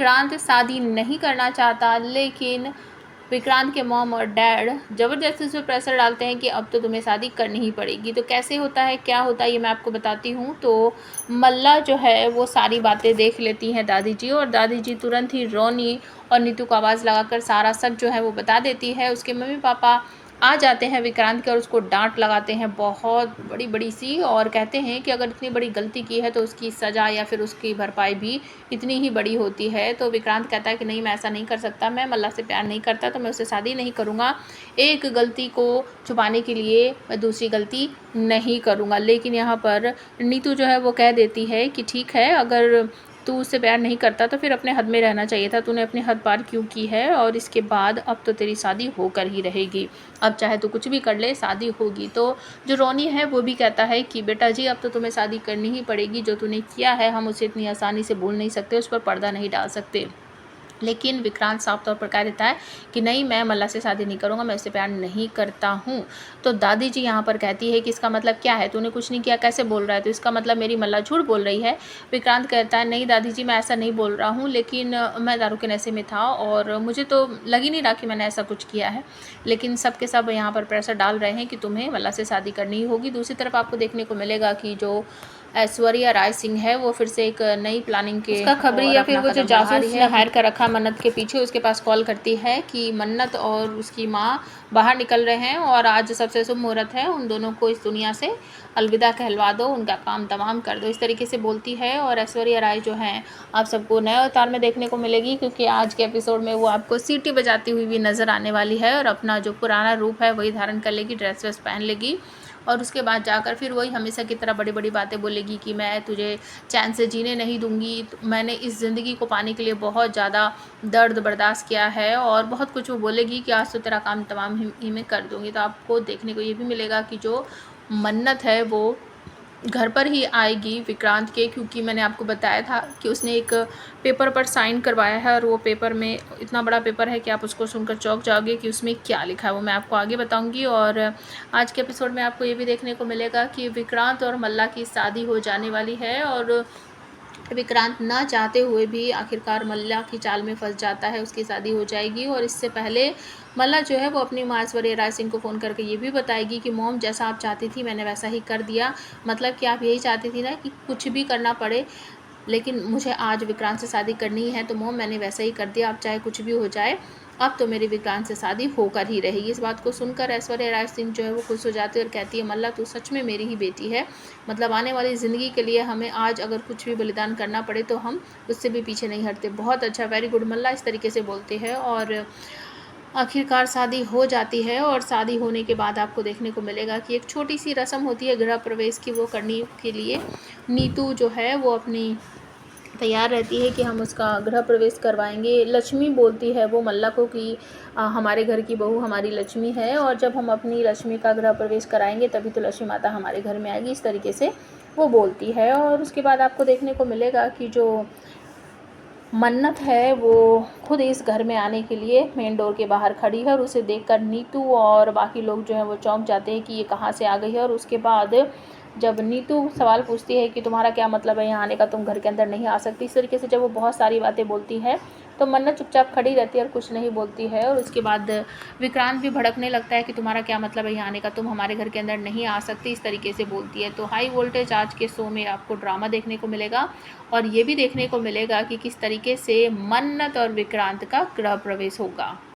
विक्रांत शादी नहीं करना चाहता, लेकिन विक्रांत के मॉम और डैड ज़बरदस्ती उस पर प्रेशर डालते हैं कि अब तो तुम्हें शादी करनी ही पड़ेगी। तो कैसे होता है, क्या होता है, ये मैं आपको बताती हूँ। तो मल्ला जो है वो सारी बातें देख लेती हैं दादी जी, और दादी जी तुरंत ही रोनी और नीतू को आवाज़ लगाकर सारा सच जो है वो बता देती है। उसके मम्मी पापा आ जाते हैं विक्रांत के और उसको डांट लगाते हैं बहुत बड़ी बड़ी सी, और कहते हैं कि अगर इतनी बड़ी गलती की है तो उसकी सज़ा या फिर उसकी भरपाई भी इतनी ही बड़ी होती है। तो विक्रांत कहता है कि नहीं, मैं ऐसा नहीं कर सकता, मैं मल्ला से प्यार नहीं करता तो मैं उससे शादी नहीं करूँगा। एक गलती को छुपाने के लिए मैं दूसरी गलती नहीं करूँगा। लेकिन यहाँ पर नीतू जो है वो कह देती है कि ठीक है, अगर तू उससे प्यार नहीं करता तो फिर अपने हद में रहना चाहिए था, तूने अपनी हद पार क्यों की है, और इसके बाद अब तो तेरी शादी होकर ही रहेगी, अब चाहे तू कुछ भी कर ले शादी होगी। तो जो रोनी है वो भी कहता है कि बेटा जी, अब तो तुम्हें शादी करनी ही पड़ेगी, जो तूने किया है हम उसे इतनी आसानी से भूल नहीं सकते, उस पर पर्दा नहीं डाल सकते। लेकिन विक्रांत साफ तौर पर कह देता है कि नहीं, मैं मल्ला से शादी नहीं करूँगा, मैं उससे प्यार नहीं करता हूँ। तो दादी जी यहाँ पर कहती है कि इसका मतलब क्या है, तूने कुछ नहीं किया कैसे बोल रहा है, तो इसका मतलब मेरी मल्ला झूठ बोल रही है। विक्रांत कहता है नहीं दादी जी, मैं ऐसा नहीं बोल रहा हूँ, लेकिन मैं दारू के नशे में था और मुझे तो लग ही नहीं रहा कि मैंने ऐसा कुछ किया है। लेकिन सब के सब यहाँ पर प्रेशर डाल रहे हैं कि तुम्हें मल्ला से शादी करनी ही होगी। दूसरी तरफ आपको देखने को मिलेगा कि जो ऐश्वर्या राय सिंह है वो फिर से एक नई प्लानिंग के उसका खबरी या फिर वो जो जासूस ने हायर कर रखा मन्नत के पीछे, उसके पास कॉल करती है कि मन्नत और उसकी माँ बाहर निकल रहे हैं और आज सबसे शुभ मुहूर्त है, उन दोनों को इस दुनिया से अलविदा कहलवा दो, उनका काम तमाम कर दो, इस तरीके से बोलती है। और ऐश्वर्या राय जो है आप सबको नए अवतार में देखने को मिलेगी, क्योंकि आज के एपिसोड में वो आपको सीटी बजाती हुई भी नज़र आने वाली है और अपना जो पुराना रूप है वही धारण कर लेगी, ड्रेस वेस पहन लेगी, और उसके बाद जाकर फिर वही हमेशा की तरह बड़ी बड़ी बातें बोलेगी कि मैं तुझे चैन से जीने नहीं दूंगी, मैंने इस ज़िंदगी को पाने के लिए बहुत ज़्यादा दर्द बर्दाश्त किया है, और बहुत कुछ वो बोलेगी कि आज तो तेरा काम तमाम ही मैं कर दूंगी। तो आपको देखने को ये भी मिलेगा कि जो मन्नत है वो घर पर ही आएगी विक्रांत के, क्योंकि मैंने आपको बताया था कि उसने एक पेपर पर साइन करवाया है, और वो पेपर में इतना बड़ा पेपर है कि आप उसको सुनकर चौंक जाओगे कि उसमें क्या लिखा है, वो मैं आपको आगे बताऊंगी। और आज के एपिसोड में आपको ये भी देखने को मिलेगा कि विक्रांत और मल्ला की शादी हो जाने वाली है, और विक्रांत ना चाहते हुए भी आखिरकार मल्ला की चाल में फंस जाता है, उसकी शादी हो जाएगी। और इससे पहले मल्ला जो है वो अपनी माँ ऐश्वर्या राय सिंह को फ़ोन करके ये भी बताएगी कि मॉम, जैसा आप चाहती थी मैंने वैसा ही कर दिया, मतलब कि आप यही चाहती थी ना कि कुछ भी करना पड़े, लेकिन मुझे आज विक्रांत से शादी करनी है, तो मॉम मैंने वैसा ही कर दिया, अब चाहे कुछ भी हो जाए, अब तो मेरी विक्रांत से शादी होकर ही रहेगी। इस बात को सुनकर ऐश्वर्या राय सिंह जो है वो खुश हो जाती है और कहती है मल्ला, तू सच में मेरी ही बेटी है, मतलब आने वाली ज़िंदगी के लिए हमें आज अगर कुछ भी बलिदान करना पड़े तो हम उससे भी पीछे नहीं हटते। बहुत अच्छा, वेरी गुड मल्ला, इस तरीके से बोलते हैं। और आखिरकार शादी हो जाती है, और शादी होने के बाद आपको देखने को मिलेगा कि एक छोटी सी रस्म होती है गृह प्रवेश की, वो करने के लिए नीतू जो है वो अपनी तैयार रहती है कि हम उसका गृह प्रवेश करवाएंगे। लक्ष्मी बोलती है वो मल्ला को कि हमारे घर की बहू हमारी लक्ष्मी है, और जब हम अपनी लक्ष्मी का गृह प्रवेश कराएंगे तभी तो लक्ष्मी माता हमारे घर में आएगी, इस तरीके से वो बोलती है। और उसके बाद आपको देखने को मिलेगा कि जो मन्नत है वो खुद इस घर में आने के लिए मेन डोर के बाहर खड़ी है, और उसे देखकर नीतू और बाकी लोग जो हैं वो चौंक जाते हैं कि ये कहाँ से आ गई है। और उसके बाद जब नीतू सवाल पूछती है कि तुम्हारा क्या मतलब है यहाँ आने का, तुम घर के अंदर नहीं आ सकती, इस तरीके से जब वो बहुत सारी बातें बोलती है तो मन्नत चुपचाप खड़ी रहती है और कुछ नहीं बोलती है। और उसके बाद विक्रांत भी भड़कने लगता है कि तुम्हारा क्या मतलब है यहाँ आने का, तुम हमारे घर के अंदर नहीं आ सकती, इस तरीके से बोलती है। तो हाई वोल्टेज आज के शो में आपको ड्रामा देखने को मिलेगा, और ये भी देखने को मिलेगा कि किस तरीके से मन्नत और विक्रांत का गृह प्रवेश होगा।